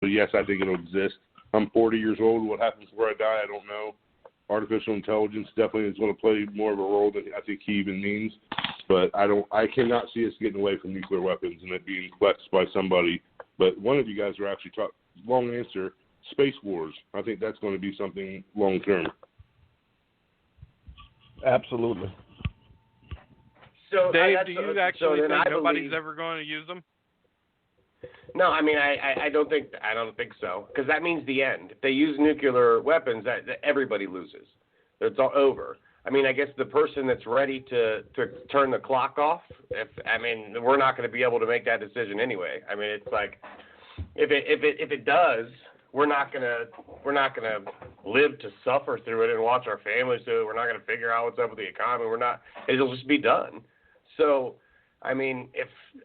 But yes, I think it'll exist. I'm 40 years old. What happens before I die, I don't know. Artificial intelligence definitely is going to play more of a role than I think he even means. But I cannot see us getting away from nuclear weapons and it being flexed by somebody. But one of you guys are actually talking, long answer, space wars. I think that's going to be something long term. Absolutely. So, Dave, do you actually think nobody's ever going to use them? No, I mean, I don't think so, because that means the end. If they use nuclear weapons, that everybody loses. It's all over. I mean, I guess the person that's ready to turn the clock off, we're not going to be able to make that decision anyway. I mean, it's like if it does, we're not gonna live to suffer through it and watch our families do it. We're not gonna figure out what's up with the economy. It'll just be done. So, I mean,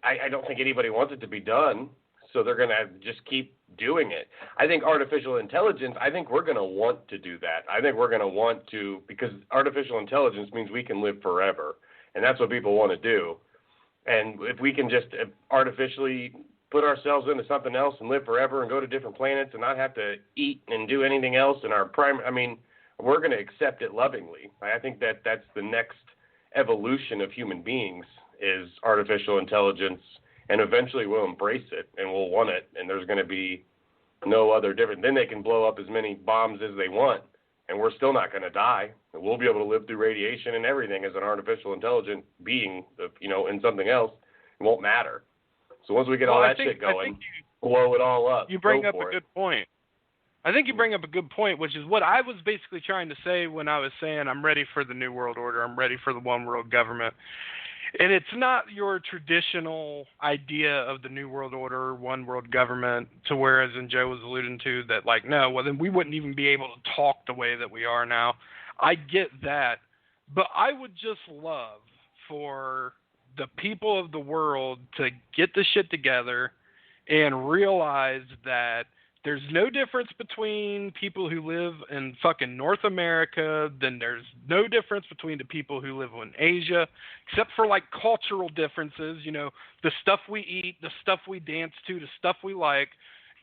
I don't think anybody wants it to be done, so they're gonna just keep doing it. I think artificial intelligence, I think we're gonna want to do that. I think we're gonna want to, because artificial intelligence means we can live forever, and that's what people want to do. And if we can just artificially put ourselves into something else and live forever and go to different planets and not have to eat and do anything else in our prime, I mean, we're going to accept it lovingly. I think that's the next evolution of human beings is artificial intelligence, and eventually we'll embrace it and we'll want it, and there's going to be no other different. Then they can blow up as many bombs as they want, and we're still not going to die. And we'll be able to live through radiation and everything as an artificial intelligent being, in something else. It won't matter. So once we get all that shit going, blow it all up. You bring up a good point. I think you bring up a good point, which is what I was basically trying to say when I was saying I'm ready for the New World Order. I'm ready for the one world government. And it's not your traditional idea of the New World Order, one world government, to whereas, and Joe was alluding to, that like, no, well, then we wouldn't even be able to talk the way that we are now. I get that. But I would just love for the people of the world to get the shit together and realize that there's no difference between people who live in fucking North America, then there's no difference between the people who live in Asia, except for like cultural differences, the stuff we eat, the stuff we dance to, the stuff we like.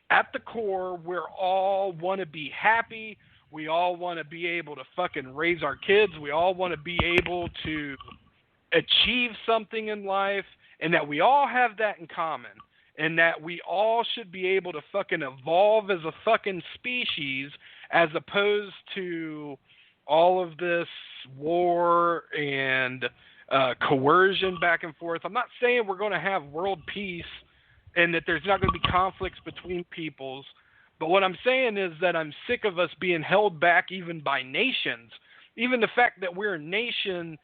At the core, we all want to be happy. We all want to be able to fucking raise our kids. We all want to be able to achieve something in life, and that we all have that in common, and that we all should be able to fucking evolve as a fucking species, as opposed to all of this war and coercion back and forth. I'm not saying we're going to have world peace and that there's not going to be conflicts between peoples, but what I'm saying is that I'm sick of us being held back even by nations. Even the fact that we're a nation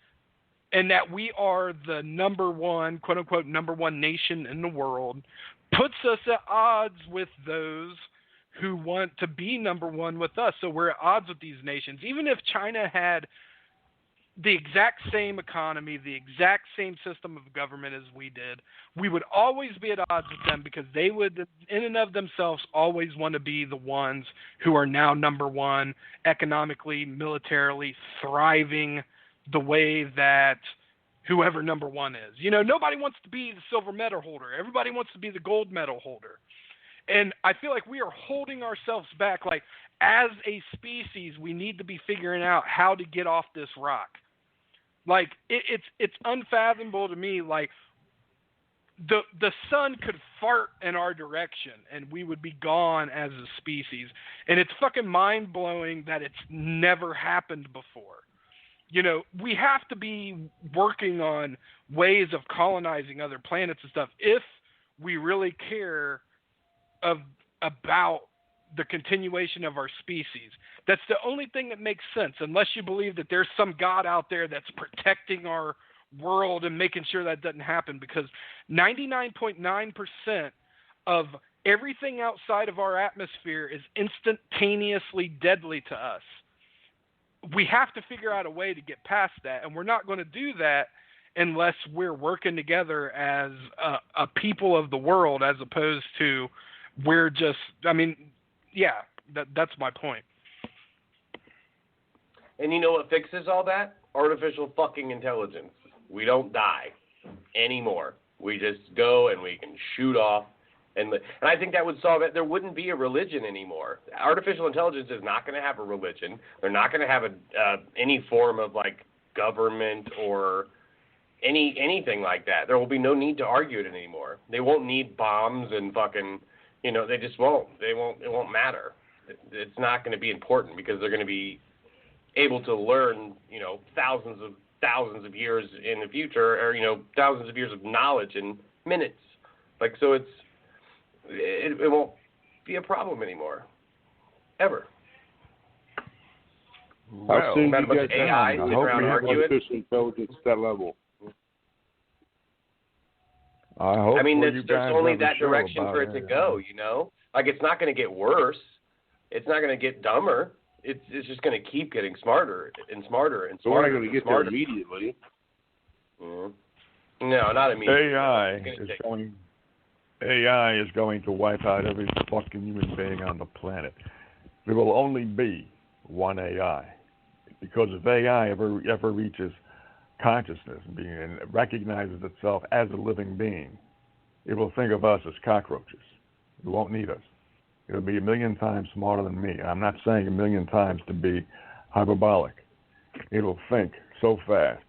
and that we are the number one, quote unquote, number one nation in the world, puts us at odds with those who want to be number one with us. So we're at odds with these nations. Even if China had the exact same economy, the exact same system of government as we did, we would always be at odds with them, because they would, in and of themselves, always want to be the ones who are now number one, economically, militarily, thriving the way that whoever number one is. Nobody wants to be the silver medal holder. Everybody wants to be the gold medal holder. And I feel like we are holding ourselves back. Like, as a species, we need to be figuring out how to get off this rock. Like, it's unfathomable to me. Like, the sun could fart in our direction and we would be gone as a species. And it's fucking mind-blowing that it's never happened before. We have to be working on ways of colonizing other planets and stuff if we really care about the continuation of our species. That's the only thing that makes sense, unless you believe that there's some God out there that's protecting our world and making sure that doesn't happen, because 99.9% of everything outside of our atmosphere is instantaneously deadly to us. We have to figure out a way to get past that, and we're not going to do that unless we're working together as a people of the world, as opposed to we're just, that's my point. And you know what fixes all that? Artificial fucking intelligence. We don't die anymore. We just go and we can shoot off And I think that would solve it. There wouldn't be a religion anymore. Artificial intelligence is not going to have a religion. They're not going to have any form of like government or anything like that. There will be no need to argue it anymore. They won't need bombs and fucking, they just won't. It won't matter. It's not going to be important because they're going to be able to learn, thousands of years in the future, or thousands of years of knowledge in minutes. Like, so it won't be a problem anymore, ever. How soon do you guys AI have sit around and argue it? artificial intelligence at that level? I mean, there's only that direction for it to go, Like, it's not going to get worse. It's not going to get dumber. It's just going to keep getting smarter and smarter and smarter. So we're not going to get there immediately. No, not immediately. AI is going to wipe out every fucking human being on the planet. There will only be one AI, because if AI ever reaches consciousness and recognizes itself as a living being, it will think of us as cockroaches. It won't need us. It'll be 1,000,000 times smarter than me. I'm not saying 1,000,000 times to be hyperbolic. It'll think so fast.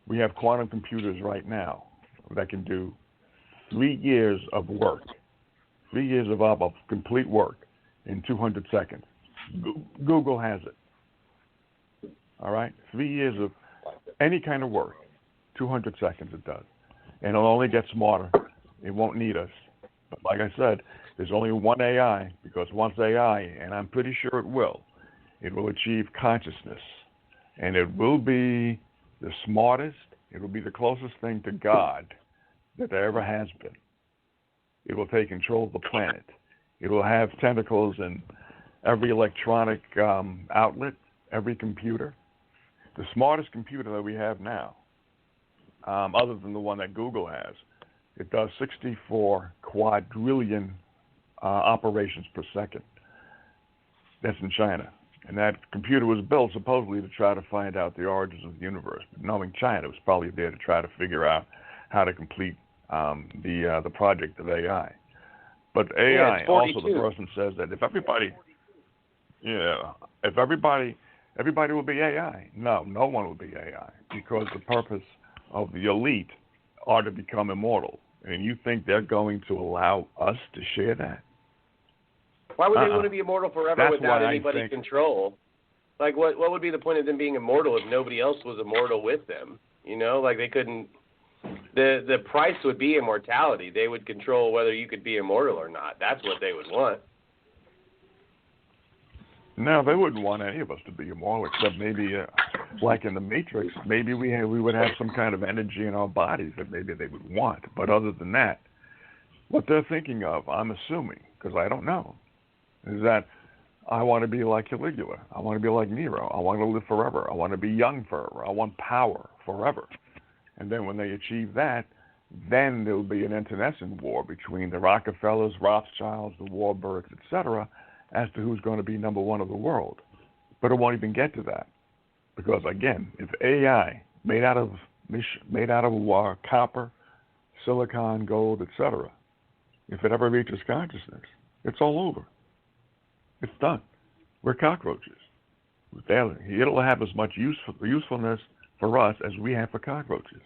We have quantum computers right now that can do 3 years of work, 3 years of complete work in 200 seconds. Google has it. All right? 3 years of any kind of work, 200 seconds it does. And it'll only get smarter. It won't need us. But like I said, there's only one AI, because once AI, and I'm pretty sure it will achieve consciousness. And it will be the smartest, it will be the closest thing to God that there ever has been. It will take control of the planet. It will have tentacles in every electronic outlet, every computer. The smartest computer that we have now, other than the one that Google has, it does 64 quadrillion operations per second. That's in China. And that computer was built supposedly to try to find out the origins of the universe. But knowing China, it was probably there to try to figure out how to complete the project of AI. But AI, also the person says that if everybody will be AI. No one will be AI, because the purpose of the elite are to become immortal. And you think they're going to allow us to share that? Why would they want to be immortal forever without anybody's control? Like, what would be the point of them being immortal if nobody else was immortal with them? Like they couldn't. The price would be immortality. They would control whether you could be immortal or not. That's what they would want. No, they wouldn't want any of us to be immortal, except maybe, like in the Matrix, maybe we would have some kind of energy in our bodies that maybe they would want. But other than that, what they're thinking of, I'm assuming, because I don't know, is that I want to be like Caligula. I want to be like Nero. I want to live forever. I want to be young forever. I want power forever. And then when they achieve that, then there will be an internecine war between the Rockefellers, Rothschilds, the Warburgs, etc., as to who's going to be number one of the world. But it won't even get to that. Because, again, if AI, made out of copper, silicon, gold, etc., if it ever reaches consciousness, it's all over. It's done. We're cockroaches. It'll have as much usefulness for us as we have for cockroaches.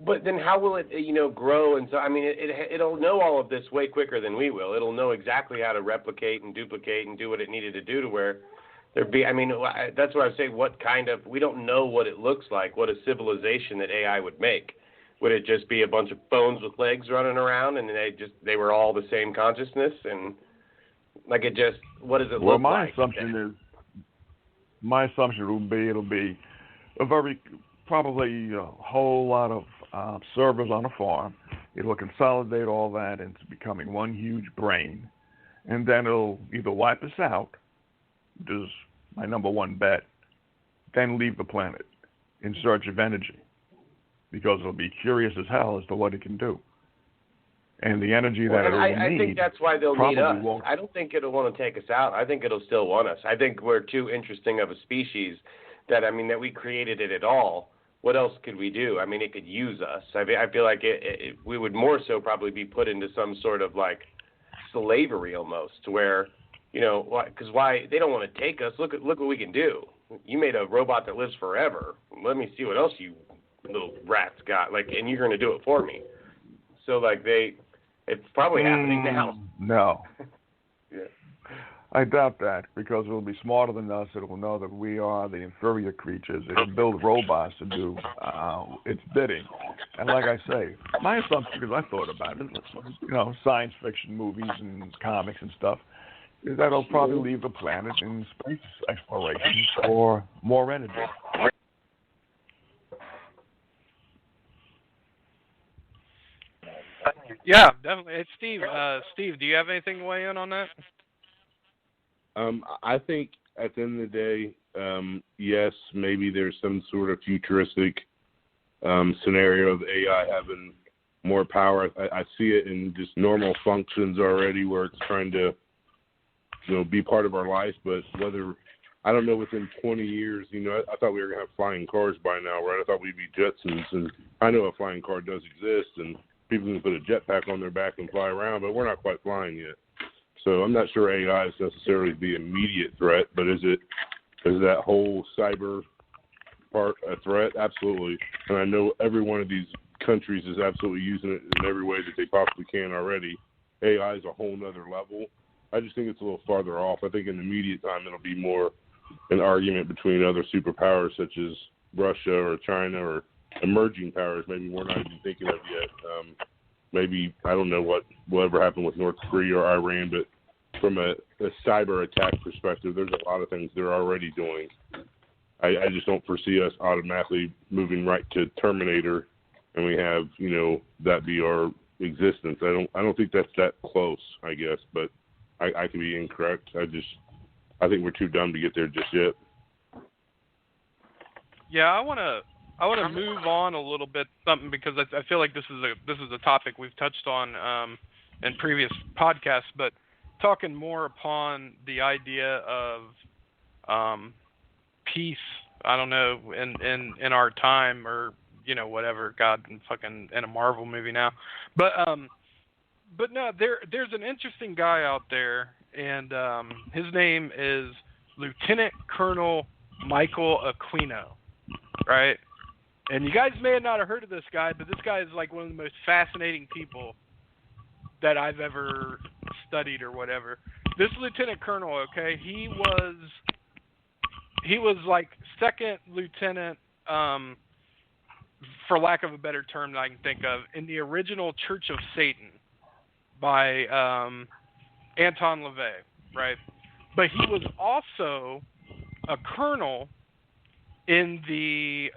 But then how will it, grow? And so, I mean, it'll know all of this way quicker than we will. It'll know exactly how to replicate and duplicate and do what it needed to do to where there'd be, that's what I say, we don't know what it looks like, what a civilization that AI would make. Would it just be a bunch of phones with legs running around and they were all the same consciousness? And what does it look like? Well, my assumption will be it'll be probably a whole lot of servers on a farm. It'll consolidate all that into becoming one huge brain, and then it'll either wipe us out, which is my number one bet, then leave the planet in search of energy, because it'll be curious as hell as to what it can do. And the energy that it'll need. I think that's why they'll need us. Won't. I don't think it'll want to take us out. I think it'll still want us. I think we're too interesting of a species that we created it at all what else could we do? I mean, it could use us. I feel like we would more so probably be put into some sort of like slavery almost, where, you know, because why they don't want to take us. Look what we can do. You made a robot that lives forever. Let me see what else you little rats got. Like, and you're going to do it for me. So like it's probably happening now. No. Yeah. I doubt that, because it will be smarter than us. It will know that we are the inferior creatures. It will build robots to do its bidding. And like I say, my assumption, because I thought about it, you know, science fiction movies and comics and stuff, is that it'll probably leave the planet in space exploration for more energy. Yeah, definitely. It's Steve. Steve, do you have anything to weigh in on that? I think at the end of the day, yes, maybe there's some sort of futuristic scenario of AI having more power. I see it in just normal functions already, where it's trying to, you know, be part of our life. But whether, I don't know, within 20 years, you know, I thought we were going to have flying cars by now, right? I thought we'd be Jetsons, and I know a flying car does exist, and people can put a jetpack on their back and fly around, but we're not quite flying yet. So I'm not sure AI is necessarily the immediate threat, but is that whole cyber part a threat? Absolutely. And I know every one of these countries is absolutely using it in every way that they possibly can already. AI is a whole nother level. I just think it's a little farther off. I think in the immediate time it'll be more an argument between other superpowers such as Russia or China, or emerging powers maybe we're not even thinking of yet. Maybe, I don't know whatever happened with North Korea or Iran, but from a cyber attack perspective, there's a lot of things they're already doing. I just don't foresee us automatically moving right to Terminator, and we have, you know, that be our existence. I don't think that's that close, I guess, but I could be incorrect. I think we're too dumb to get there just yet. Yeah, I want to move on a little bit, something, because I feel like this is a topic we've touched on in previous podcasts, but talking more upon the idea of peace. I don't know, in our time, or, you know, whatever. God, fucking in a Marvel movie now, but no, there's an interesting guy out there, and his name is Lieutenant Colonel Michael Aquino, right? And you guys may have not have heard of this guy, but this guy is like one of the most fascinating people that I've ever studied or whatever. This Lieutenant Colonel, okay, he was like second lieutenant, for lack of a better term that I can think of, in the original Church of Satan by Anton LaVey, right? But he was also a colonel in the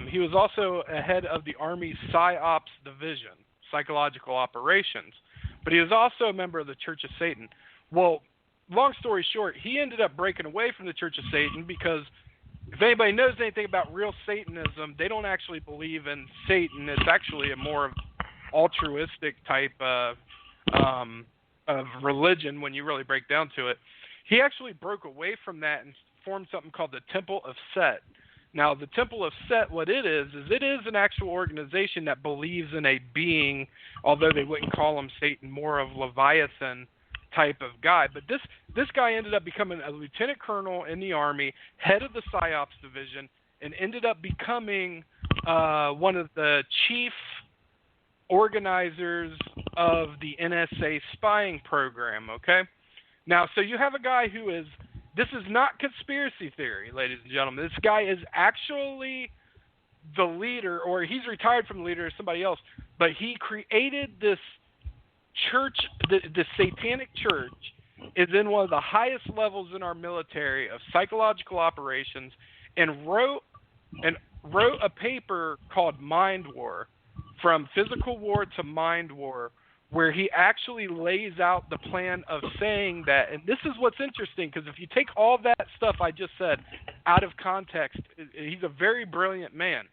he was also a head of the Army's PsyOps division, psychological operations, but he was also a member of the Church of Satan. Well, long story short, he ended up breaking away from the Church of Satan because, if anybody knows anything about real Satanism, they don't actually believe in Satan. It's actually a more of altruistic type of religion when you really break down to it. He actually broke away from that and formed something called the Temple of Set. Now, the Temple of Set, what it is an actual organization that believes in a being, although they wouldn't call him Satan, more of Leviathan type of guy. But this guy ended up becoming a lieutenant colonel in the Army, head of the PsyOps division, and ended up becoming one of the chief organizers of the NSA spying program, okay? Now, so you have a guy who is, this is not conspiracy theory, ladies and gentlemen. This guy is actually the leader, or he's retired from the leader of somebody else, but he created this church, the satanic church is in one of the highest levels in our military of psychological operations, and wrote a paper called Mind War, From Physical War to Mind War, where he actually lays out the plan of saying that, and this is what's interesting, because if you take all that stuff I just said out of context, he's a very brilliant man.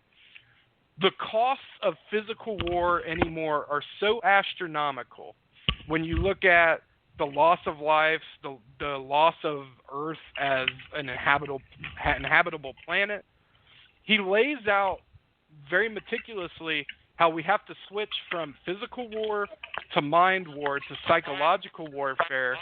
The costs of physical war anymore are so astronomical when you look at the loss of lives, the loss of Earth as an inhabitable planet. He lays out very meticulously how we have to switch from physical war to mind war to psychological warfare